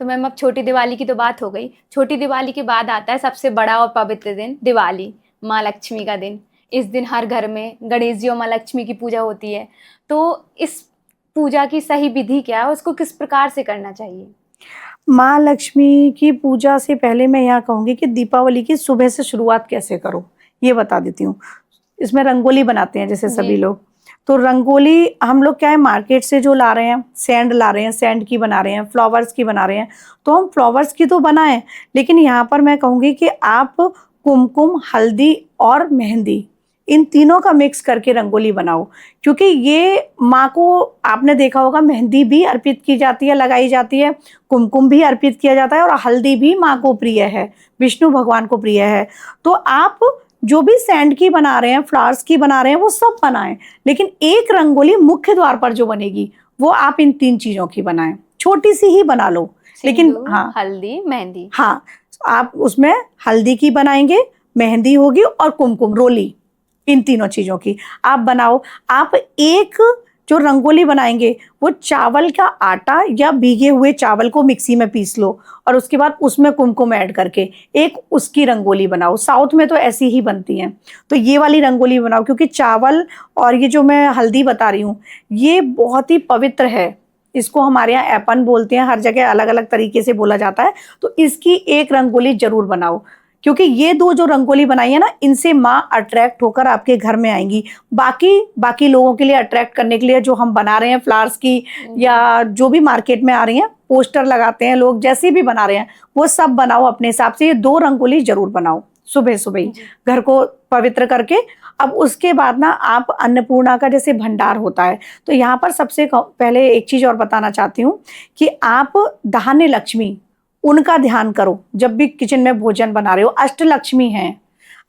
तो मैम अब छोटी दिवाली की तो बात हो गई, छोटी दिवाली के बाद आता है सबसे बड़ा और पवित्र दिन दिवाली, माँ लक्ष्मी का दिन। इस दिन हर घर में गणेश जी और माँ लक्ष्मी की पूजा होती है। तो इस पूजा की सही विधि क्या है, उसको किस प्रकार से करना चाहिए? माँ लक्ष्मी की पूजा से पहले मैं यहाँ कहूँगी कि दीपावली की सुबह से शुरुआत कैसे करो, ये बता देती हूँ। इसमें रंगोली बनाते हैं जैसे जी। सभी लोग, तो रंगोली हम लोग क्या है मार्केट से जो ला रहे हैं, सैंड ला रहे हैं, सैंड की बना रहे हैं, फ्लावर्स की बना रहे हैं, तो हम फ्लावर्स की तो बनाएं, लेकिन यहाँ पर मैं कहूँगी कि आप कुमकुम, हल्दी और मेहंदी इन तीनों का मिक्स करके रंगोली बनाओ, क्योंकि ये माँ को आपने देखा होगा मेहंदी भी अर्पित की जाती है, लगाई जाती है, कुमकुम भी अर्पित किया जाता है और हल्दी भी माँ को प्रिय है, विष्णु भगवान को प्रिय है। तो आप जो भी सैंड की बना रहे हैं, फ्लावर्स की बना रहे हैं, वो सब बनाएं, लेकिन एक रंगोली मुख्य द्वार पर जो बनेगी वो आप इन 3 चीजों की बनाएं, छोटी सी ही बना लो, लेकिन सिंदूर, हाँ हल्दी, मेहंदी। हाँ, आप उसमें हल्दी की बनाएंगे, मेहंदी होगी और कुमकुम रोली, इन तीनों चीजों की आप बनाओ। आप एक जो रंगोली बनाएंगे वो चावल का आटा या भीगे हुए चावल को मिक्सी में पीस लो और उसके बाद उसमें कुमकुम ऐड करके एक उसकी रंगोली बनाओ। साउथ में तो ऐसी ही बनती हैं, तो ये वाली रंगोली बनाओ, क्योंकि चावल और ये जो मैं हल्दी बता रही हूँ ये बहुत ही पवित्र है। इसको हमारे यहाँ ऐपन बोलते हैं, हर जगह अलग अलग तरीके से बोला जाता है। तो इसकी एक रंगोली जरूर बनाओ, क्योंकि ये 2 जो रंगोली बनाई है ना, इनसे माँ अट्रैक्ट होकर आपके घर में आएंगी। बाकी लोगों के लिए अट्रैक्ट करने के लिए जो हम बना रहे हैं फ्लावर्स की या जो भी मार्केट में आ रही हैं, पोस्टर लगाते हैं लोग, जैसे भी बना रहे हैं वो सब बनाओ अपने हिसाब से। ये 2 रंगोली जरूर बनाओ सुबह सुबह ही, घर को पवित्र करके। अब उसके बाद ना आप अन्नपूर्णा का जैसे भंडार होता है, तो यहाँ पर सबसे पहले एक चीज और बताना चाहती हूँ कि आप धान्य लक्ष्मी उनका ध्यान करो जब भी किचन में भोजन बना रहे हो। अष्टलक्ष्मी हैं,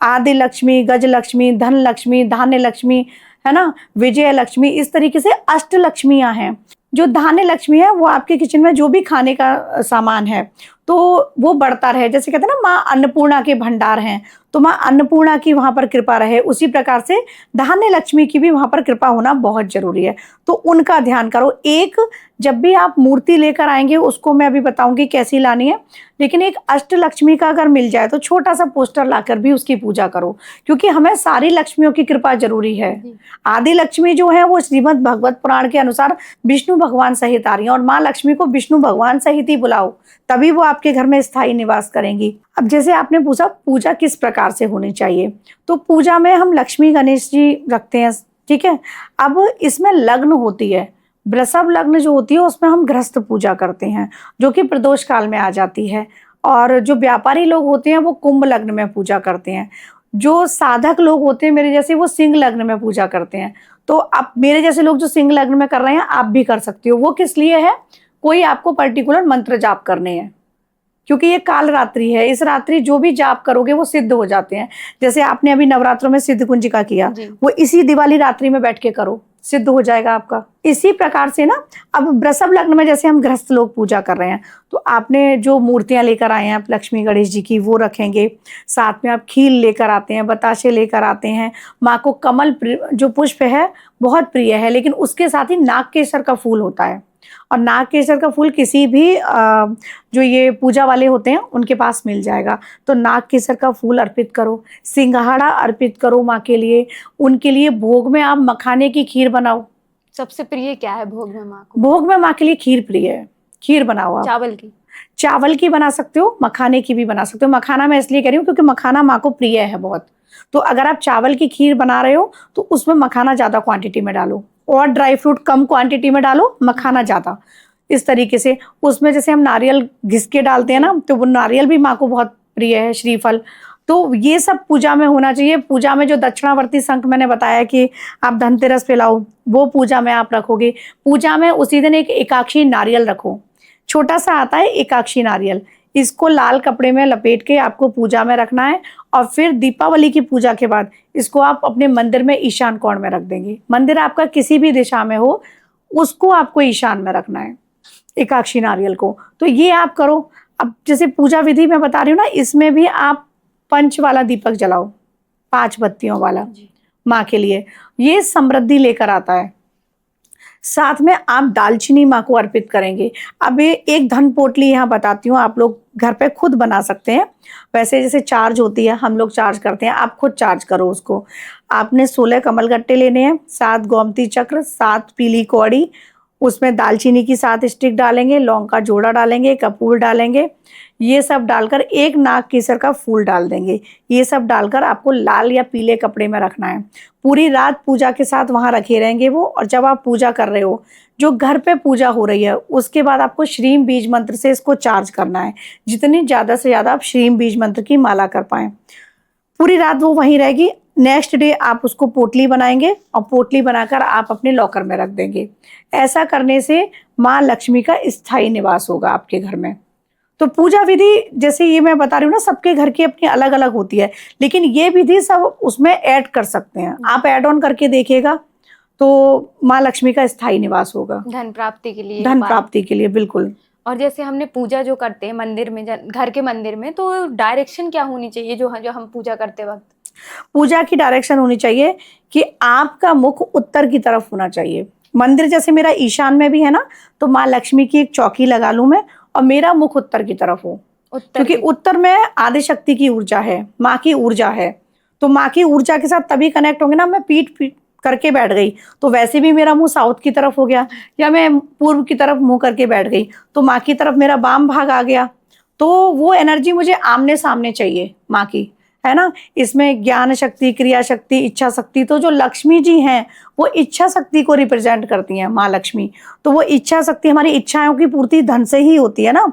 आदि लक्ष्मी, गज लक्ष्मी, धन लक्ष्मी, धान्य लक्ष्मी, है ना, विजय लक्ष्मी, इस तरीके से अष्टलक्ष्मियां हैं। जो धान्य लक्ष्मी है वो आपके किचन में जो भी खाने का सामान है तो वो बढ़ता रहे, जैसे कहते हैं ना माँ अन्नपूर्णा के भंडार हैं, तो माँ अन्नपूर्णा की वहां पर कृपा रहे, उसी प्रकार से धान्य लक्ष्मी की भी वहां पर कृपा होना बहुत जरूरी है। तो उनका ध्यान करो। एक जब भी आप मूर्ति लेकर आएंगे उसको मैं अभी बताऊंगी कैसी लानी है, लेकिन एक अष्टलक्ष्मी का अगर मिल जाए तो छोटा सा पोस्टर लाकर भी उसकी पूजा करो, क्योंकि हमें सारी लक्ष्मियों की कृपा जरूरी है। आदि लक्ष्मी जो है वो श्रीमद् भगवत पुराण के अनुसार विष्णु भगवान सहित आ रही है, और माँ लक्ष्मी को विष्णु भगवान सहित ही बुलाओ, तभी वो आपके घर में स्थायी निवास करेंगी। अब जैसे आपने पूछा पूजा किस प्रकार से होनी चाहिए, तो पूजा में हम लक्ष्मी गणेश जी रखते हैं, ठीक है। अब इसमें लग्न होती है, वृषभ लग्न जो होती है उसमें हम गृहस्थ पूजा करते हैं, जो कि प्रदोष काल में आ जाती है। और जो व्यापारी लोग होते हैं वो कुंभ लग्न में पूजा करते हैं। जो साधक लोग होते हैं मेरे जैसे वो सिंह लग्न में पूजा करते हैं। तो अब मेरे जैसे लोग जो सिंह लग्न में कर रहे हैं आप भी कर सकते हो। वो किस लिए है, कोई आपको पर्टिकुलर मंत्र जाप करने हैं, क्योंकि ये काल रात्रि है, इस रात्रि जो भी जाप करोगे वो सिद्ध हो जाते हैं। जैसे आपने अभी नवरात्रों में सिद्ध कुंजिका किया, वो इसी दिवाली रात्रि में बैठ के करो, सिद्ध हो जाएगा आपका। इसी प्रकार से ना अब वृषभ लग्न में जैसे हम गृहस्थ लोग पूजा कर रहे हैं, तो आपने जो मूर्तियां लेकर आए हैं आप लक्ष्मी गणेश जी की वो रखेंगे, साथ में आप खीर लेकर आते हैं, बताशे लेकर आते हैं। माँ को कमल जो पुष्प है बहुत प्रिय है, लेकिन उसके साथ ही नागकेसर का फूल होता है, और नागकेसर का फूल किसी भी जो ये पूजा वाले होते हैं उनके पास मिल जाएगा। तो नागकेसर का फूल अर्पित करो, सिंघाड़ा अर्पित करो माँ के लिए। उनके लिए भोग में आप मखाने की खीर बनाओ। सबसे प्रिय क्या है भोग में माँ को? भोग में माँ के लिए खीर प्रिय है, खीर बनाओ आप। चावल की बना सकते हो, मखाने की भी बना सकते हो। मखाना मैं इसलिए कह रही हूँ क्योंकि मखाना माँ को प्रिय है बहुत। तो अगर आप चावल की खीर बना रहे हो तो उसमें मखाना ज्यादा क्वांटिटी में डालो, और ड्राई फ्रूट कम क्वांटिटी में डालो, मखाना ज्यादा। इस तरीके से उसमें जैसे हम नारियल घिस के डालते हैं ना, तो वो नारियल भी माँ को बहुत प्रिय है, श्रीफल। तो ये सब पूजा में होना चाहिए। पूजा में जो दक्षिणावर्ती शंख मैंने बताया कि आप धनतेरस पे लाओ, वो पूजा में आप रखोगे। पूजा में उसी दिन एक एकाक्षी नारियल रखो, छोटा सा आता है एकाक्षी नारियल, इसको लाल कपड़े में लपेट के आपको पूजा में रखना है। और फिर दीपावली की पूजा के बाद इसको आप अपने मंदिर में ईशान कोण में रख देंगे। मंदिर आपका किसी भी दिशा में हो उसको आपको ईशान में रखना है, एकाक्षी नारियल को। तो ये आप करो। अब जैसे पूजा विधि मैं बता रही हूँ ना, इसमें भी आप पंच वाला दीपक जलाओ, 5 बत्तियों वाला माँ के लिए, ये समृद्धि लेकर आता है। साथ में आप दालचीनी माँ को अर्पित करेंगे। अब ये एक धन पोटली यहाँ बताती हूँ, आप लोग घर पे खुद बना सकते हैं। वैसे जैसे चार्ज होती है, हम लोग चार्ज करते हैं, आप खुद चार्ज करो उसको। आपने 16 कमलगट्टे लेने हैं, 7 गोमती चक्र, 7 पीली कौड़ी, उसमें दालचीनी की 7 स्टिक डालेंगे, लौंग का जोड़ा डालेंगे, कपूर डालेंगे। ये सब डालकर एक नाग केसर का फूल डाल देंगे। ये सब डालकर आपको लाल या पीले कपड़े में रखना है। पूरी रात पूजा के साथ वहाँ रखे रहेंगे वो। और जब आप पूजा कर रहे हो, जो घर पे पूजा हो रही है, उसके बाद आपको श्रीम बीज मंत्र से इसको चार्ज करना है। जितनी ज़्यादा से ज़्यादा आप श्रीम बीज मंत्र की माला कर पाएँ। पूरी रात वो वहीं रहेगी। नेक्स्ट डे आप उसको पोटली बनाएंगे और पोटली बनाकर आप अपने लॉकर में रख देंगे। ऐसा करने से माँ लक्ष्मी का स्थायी निवास होगा आपके घर में। तो पूजा विधि जैसे ये मैं बता रही हूँ ना, सबके घर की अपनी अलग अलग होती है, लेकिन ये विधि सब उसमें ऐड कर सकते हैं। आप ऐड ऑन करके देखिएगा तो माँ लक्ष्मी का स्थायी निवास होगा, धन प्राप्ति के लिए धन उपाय। प्राप्ति के लिए बिल्कुल। और जैसे हमने पूजा जो करते हैं मंदिर में, घर के मंदिर में, तो डायरेक्शन क्या होनी चाहिए जो हम पूजा करते वक्त? पूजा की डायरेक्शन होनी चाहिए कि आपका मुख उत्तर की तरफ होना चाहिए। मंदिर जैसे मेरा ईशान में भी है ना, तो माँ लक्ष्मी की एक चौकी लगा लूं मैं और मेरा मुख उत्तर की तरफ हो, क्योंकि उत्तर में आदि शक्ति की ऊर्जा है, माँ की ऊर्जा है। तो माँ की ऊर्जा के साथ तभी कनेक्ट होंगे ना। मैं पीठ करके बैठ गई तो वैसे भी मेरा मुंह साउथ की तरफ हो गया, या मैं पूर्व की तरफ मुंह करके बैठ गई तो माँ की तरफ मेरा वाम भाग आ गया। तो वो एनर्जी मुझे आमने सामने चाहिए माँ की, है ना। इसमें ज्ञान शक्ति, क्रिया शक्ति, इच्छा शक्ति, तो जो लक्ष्मी जी हैं वो इच्छा शक्ति को रिप्रेजेंट करती हैं माँ लक्ष्मी। तो वो इच्छा शक्ति, हमारी इच्छाओं की पूर्ति धन से ही होती है ना।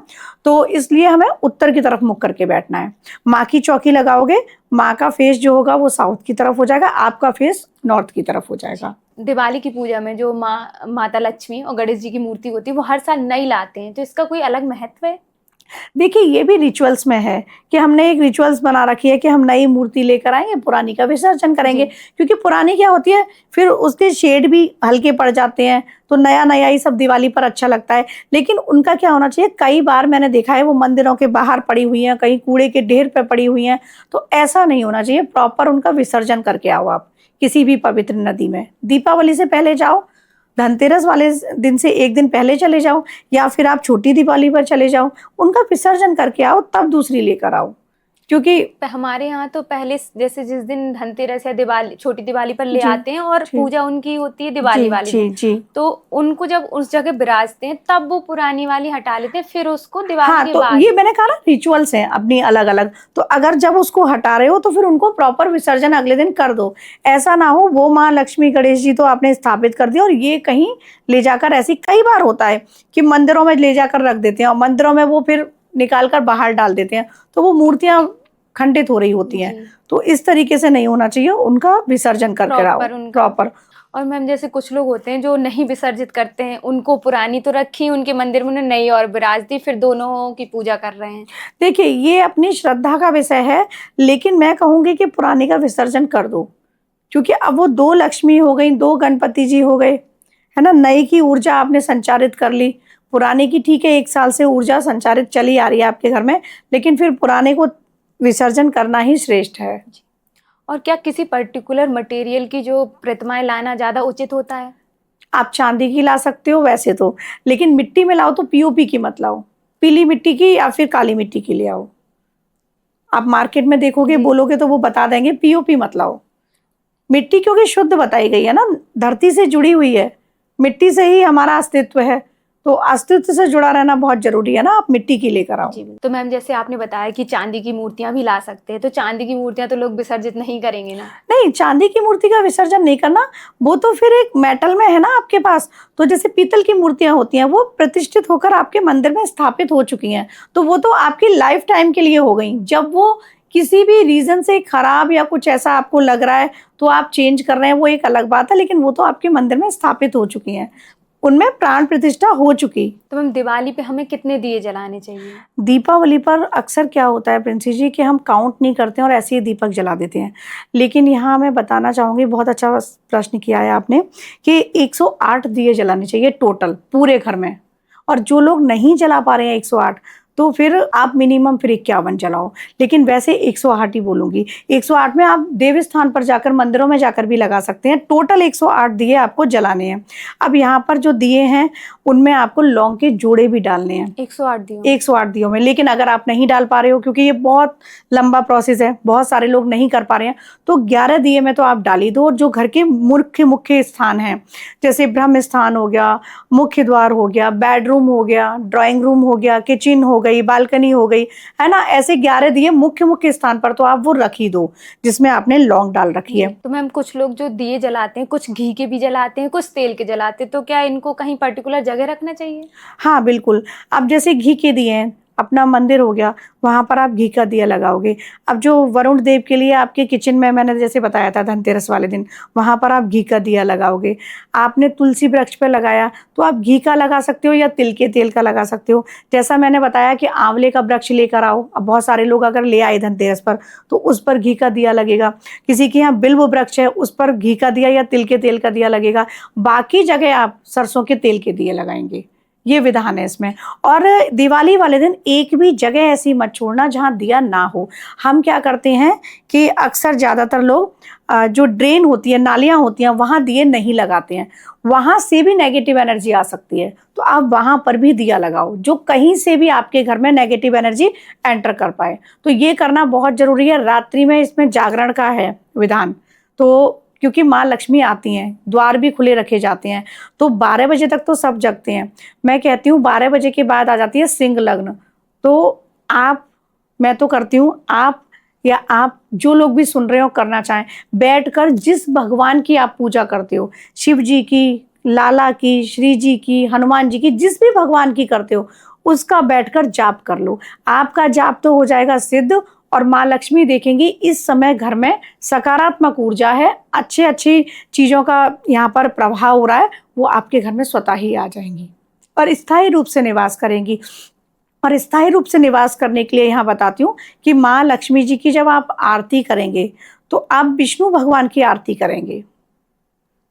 तो इसलिए हमें उत्तर की तरफ मुख करके बैठना है। माँ की चौकी लगाओगे, माँ का फेस जो होगा वो साउथ की तरफ हो जाएगा, आपका फेस नॉर्थ की तरफ हो जाएगा। दिवाली की पूजा में जो माता लक्ष्मी और गणेश जी की मूर्ति होती है वो हर साल नई लाते हैं, तो इसका कोई अलग महत्व है? देखिए, ये भी रिचुअल्स में है कि हमने एक रिचुअल्स बना रखी है कि हम नई मूर्ति लेकर आएंगे, पुरानी का विसर्जन करेंगे। क्योंकि पुरानी क्या होती है, फिर उसके शेड भी हल्के पड़ जाते हैं, तो नया नया ही सब दिवाली पर अच्छा लगता है। लेकिन उनका क्या होना चाहिए, कई बार मैंने देखा है वो मंदिरों के बाहर पड़ी हुई हैं, कहीं कूड़े के ढेर पे पड़ी हुई हैं, तो ऐसा नहीं होना चाहिए। प्रॉपर उनका विसर्जन करके आओ आप किसी भी पवित्र नदी में। दीपावली से पहले जाओ, धनतेरस वाले दिन से एक दिन पहले चले जाओ, या फिर आप छोटी दिवाली पर चले जाओ, उनका विसर्जन करके आओ, तब दूसरी लेकर आओ। क्योंकि हमारे यहाँ तो पहले जैसे जिस दिन धनतेरस या दिवाली, छोटी दिवाली पर ले जी, आते हैं और जी, पूजा उनकी होती है दिवाली जी, वाली जी, दिन, जी। तो उनको जब उस जगह विराजते हैं तब वो पुरानी वाली हटा लेते हैं, फिर उसको दिवाली हाँ, के तो बाद। ये मैंने कहा ना, रिचुअल्स हैं अपनी अलग अलग। तो अगर जब उसको हटा रहे हो तो फिर उनको प्रॉपर विसर्जन अगले दिन कर दो। ऐसा ना हो वो माँ लक्ष्मी गणेश जी तो आपने स्थापित कर दिया और ये कहीं ले जाकर, ऐसी कई बार होता है कि मंदिरों में ले जाकर रख देते हैं और मंदिरों में वो फिर निकाल कर बाहर डाल देते हैं, तो वो मूर्तियां खंडित हो रही होती हैं। तो इस तरीके से नहीं होना चाहिए, उनका विसर्जन करके आओ प्रॉपर। और मैम जैसे कुछ लोग होते हैं जो नहीं विसर्जित करते हैं, उनको पुरानी तो रखी उनके मंदिर में, उन्हें नई और विराज दी, फिर दोनों की पूजा कर रहे हैं। देखिए, ये अपनी श्रद्धा का विषय है, लेकिन मैं कहूंगी कि पुरानी का विसर्जन कर दो। क्योंकि अब वो 2 लक्ष्मी हो गई, 2 गणपति जी हो गए, है ना। नई की ऊर्जा आपने संचारित कर ली, पुराने की ठीक है 1 साल से ऊर्जा संचारित चली आ रही है आपके घर में, लेकिन फिर पुराने को विसर्जन करना ही श्रेष्ठ है। और क्या किसी पर्टिकुलर मटेरियल की जो प्रतिमाएं लाना ज्यादा उचित होता है? आप चांदी की ला सकते हो वैसे तो, लेकिन मिट्टी में लाओ तो पीओपी की मत लाओ, पीली मिट्टी की या फिर काली मिट्टी की ले आओ। आप मार्केट में देखोगे, बोलोगे तो वो बता देंगे पीओपी मत लाओ। मिट्टी क्योंकि शुद्ध बताई गई है ना, धरती से जुड़ी हुई है, मिट्टी से ही हमारा अस्तित्व है, तो अस्तित्व से जुड़ा रहना बहुत जरूरी है ना। आप मिट्टी की लेकर आओ। तो मैम जैसे आपने बताया कि चांदी की मूर्तियां भी ला सकते हैं, तो चांदी की मूर्तियां तो लोग विसर्जित नहीं करेंगे ना? नहीं, चांदी की मूर्ति का विसर्जन नहीं करना, वो तो फिर एक मेटल में है ना आपके पास। तो जैसे पीतल की मूर्तियां होती हैं, वो प्रतिष्ठित होकर आपके मंदिर में स्थापित हो चुकी हैं, तो वो तो आपकी लाइफ टाइम के लिए हो गई। जब वो किसी भी रीजन से खराब या कुछ ऐसा आपको लग रहा है तो आप चेंज कर रहे हैं, वो एक अलग बात है, लेकिन वो तो आपके मंदिर में स्थापित हो चुकी हैं, उनमें प्राण प्रतिष्ठा हो चुकी। तो मैम दिवाली पे हमें कितने दिए जलाने चाहिए? दीपावली पर अक्सर क्या होता है प्रिंसी जी कि हम काउंट नहीं करते हैं और ऐसे ही दीपक जला देते हैं। लेकिन यहाँ मैं बताना चाहूँगी, बहुत अच्छा प्रश्न किया है आपने, कि 108 दिए जलाने चाहिए टोटल पूरे घर में। और जो लोग नहीं जला पा रहे हैं 108, तो फिर आप मिनिमम फिर 51 जलाओ, लेकिन वैसे 108 ही बोलूंगी। 108 में आप देव स्थान पर जाकर, मंदिरों में जाकर भी लगा सकते हैं। टोटल 108 दिए आपको जलाने हैं। अब यहाँ पर जो दिए हैं उनमें आपको लौंग के जोड़े भी डालने हैं 108 दियो 108 दियों में। लेकिन अगर आप नहीं डाल पा रहे हो, क्योंकि ये बहुत लंबा प्रोसेस है, बहुत सारे लोग नहीं कर पा रहे हैं, तो 11 दिए में तो आप डाल ही दो। और जो घर के मुख्य मुख्य स्थान हैं, जैसे ब्रह्म स्थान हो गया, मुख्य द्वार हो गया, बेडरूम हो गया, ड्राइंग रूम हो गया, किचन हो गई, बालकनी हो गई, है ना, ऐसे 11 दिए मुख्य मुख्य स्थान पर तो आप वो रख ही दो जिसमें आपने लौंग डाल रखी है। तो मैम कुछ लोग जो दिए जलाते हैं, कुछ घी के भी जलाते हैं, कुछ तेल के जलाते हैं, तो क्या इनको कहीं पर्टिकुलर जगह रखना चाहिए? हाँ बिल्कुल। अब जैसे घी के दिए हैं, अपना मंदिर हो गया, वहां पर आप घी का दिया लगाओगे। अब जो वरुण देव के लिए आपके किचन में, मैंने जैसे बताया था धनतेरस वाले दिन, वहां पर आप घी का दिया लगाओगे। आपने तुलसी वृक्ष पे लगाया तो आप घी का लगा सकते हो या तिल के तेल का लगा सकते हो। जैसा मैंने बताया कि आंवले का वृक्ष लेकर आओ, अब बहुत सारे लोग अगर ले आए धनतेरस पर तो उस पर घी का दिया लगेगा। किसी के यहाँ बिल्व वृक्ष है, उस पर घी का दिया या तिल के तेल का दिया लगेगा। बाकी जगह आप सरसों के तेल के दिए लगाएंगे। ये विधान है इसमें। और दिवाली वाले दिन एक भी जगह ऐसी मत छोड़ना जहाँ दिया ना हो। हम क्या करते हैं कि अक्सर ज़्यादातर लोग जो ड्रेन होती है, नालियाँ होती हैं, वहाँ दिए नहीं लगाते हैं। वहाँ से भी नेगेटिव एनर्जी आ सकती है, तो आप वहाँ पर भी दिया लगाओ जो कहीं से भी आपके घर में नेगेटिव एनर्जी एंटर कर पाए। तो ये करना बहुत ज़रूरी है। रात्रि में इसमें जागरण का है विधान, तो क्योंकि माँ लक्ष्मी आती हैं, द्वार भी खुले रखे जाते हैं, तो 12 बजे तक तो सब जगते हैं। मैं कहती हूँ 12 बजे के बाद आ जाती है सिंह लग्न। तो आप, मैं तो करती हूँ, आप या आप जो लोग भी सुन रहे हो करना चाहें, बैठकर जिस भगवान की आप पूजा करते हो, शिव जी की, लाला की, श्री जी की, हनुमान जी की, जिस भी भगवान की करते हो, उसका बैठकर जाप कर लो। आपका जाप तो हो जाएगा सिद्ध, और माँ लक्ष्मी देखेंगी इस समय घर में सकारात्मक ऊर्जा है, अच्छी अच्छी चीज़ों का यहाँ पर प्रभाव हो रहा है, वो आपके घर में स्वतः ही आ जाएंगी और स्थायी रूप से निवास करेंगी। और स्थायी रूप से निवास करने के लिए यहाँ बताती हूँ कि माँ लक्ष्मी जी की जब आप आरती करेंगे तो आप विष्णु भगवान की आरती करेंगे।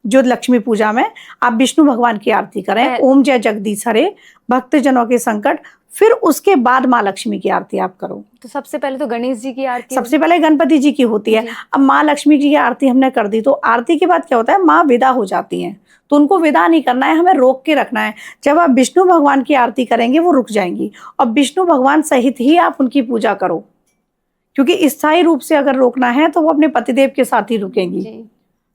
जो लक्ष्मी पूजा में आप विष्णु भगवान की आरती करें, ओम जय जगदीश हरे, भक्तजनों के संकट, फिर उसके बाद माँ लक्ष्मी की आरती आप करो। तो सबसे पहले तो गणेश जी की आरती, सबसे पहले गणपति जी की होती है। अब माँ लक्ष्मी जी की आरती हमने कर दी, तो आरती के बाद क्या होता है, माँ विदा हो जाती हैं, तो उनको विदा नहीं करना है, हमें रोक के रखना है। जब आप विष्णु भगवान की आरती करेंगे वो रुक जाएंगी, और विष्णु भगवान सहित ही आप उनकी पूजा करो, क्योंकि स्थायी रूप से अगर रोकना है तो वो अपने पतिदेव के साथ ही रुकेंगी।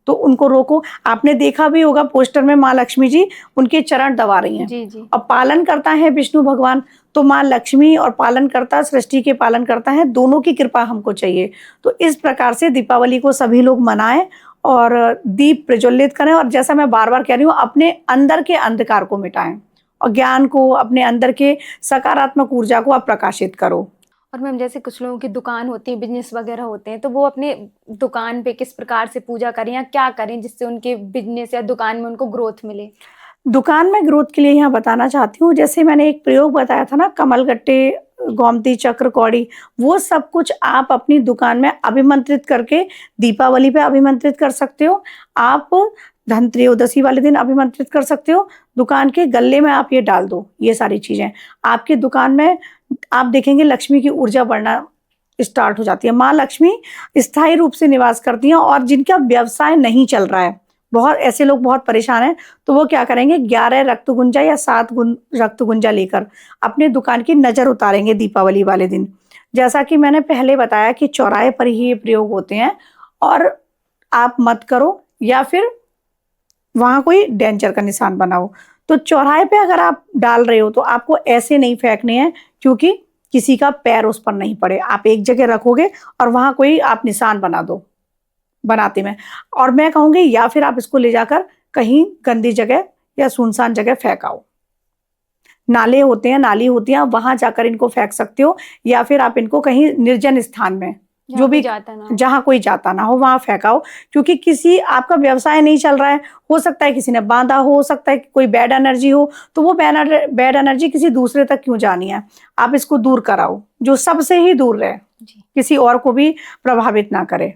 तो उनको रोको। आपने देखा भी होगा पोस्टर में माँ लक्ष्मी जी उनके चरण दबा रही हैं। जी। और पालन करता है विष्णु भगवान, तो माँ लक्ष्मी और पालन करता, सृष्टि के पालन करता है, दोनों की कृपा हमको चाहिए। तो इस प्रकार से दीपावली को सभी लोग मनाएं और दीप प्रज्वलित करें, और जैसा मैं बार बार कह रही हूँ, अपने अंदर के अंधकार को मिटाएं और ज्ञान को, अपने अंदर के सकारात्मक ऊर्जा को आप प्रकाशित करो। और मैम जैसे कुछ लोगों की दुकान होती है, बिजनेस वगैरह होते हैं, तो वो अपने दुकान पे किस प्रकार से पूजा करें या क्या करें जिससे उनके बिजनेस या दुकान में उनको ग्रोथ मिले? दुकान में ग्रोथ के लिए यहाँ बताना चाहती हूँ, जैसे मैंने एक प्रयोग बताया था ना, कमल गट्टे, गोमती चक्र, कौड़ी, वो सब कुछ आप अपनी दुकान में अभिमंत्रित करके दीपावली पे अभिमंत्रित कर सकते हो। आप धनत्रयोदशी वाले दिन अभिमंत्रित कर सकते हो। दुकान के गल्ले में आप ये डाल दो, ये सारी चीजें आपकी दुकान में, आप देखेंगे लक्ष्मी की ऊर्जा बढ़ना स्टार्ट हो जाती है। माँ लक्ष्मी स्थायी रूप से निवास करती हैं। और जिनका व्यवसाय नहीं चल रहा है, बहुत ऐसे लोग बहुत परेशान हैं, तो वो क्या करेंगे, 11 रक्तगुंजा या 7 रक्तगुंजा लेकर अपने दुकान की नजर उतारेंगे दीपावली वाले दिन। जैसा कि मैंने पहले बताया कि चौराहे पर ही ये प्रयोग होते हैं, और आप मत करो, या फिर वहां कोई डेंजर का निशान बनाओ। तो चौराहे पे अगर आप डाल रहे हो तो आपको ऐसे नहीं फेंकने हैं, क्योंकि किसी का पैर उस पर नहीं पड़े। आप एक जगह रखोगे और वहां कोई आप निशान बना दो बनाते में, और मैं कहूंगी या फिर आप इसको ले जाकर कहीं गंदी जगह या सुनसान जगह फेंकाओ। नाले होते हैं, नाली होती है, वहां जाकर इनको फेंक सकते हो, या फिर आप इनको कहीं निर्जन स्थान में, जो भी जहां कोई जाता ना हो, वहां फेंकाओ। क्योंकि किसी, आपका व्यवसाय नहीं चल रहा है, हो सकता है किसी ने बांधा हो सकता है कोई बैड एनर्जी हो, तो वो बैड एनर्जी किसी दूसरे तक क्यों जानी है। आप इसको दूर कराओ, जो सबसे ही दूर रहे, किसी और को भी प्रभावित ना करे।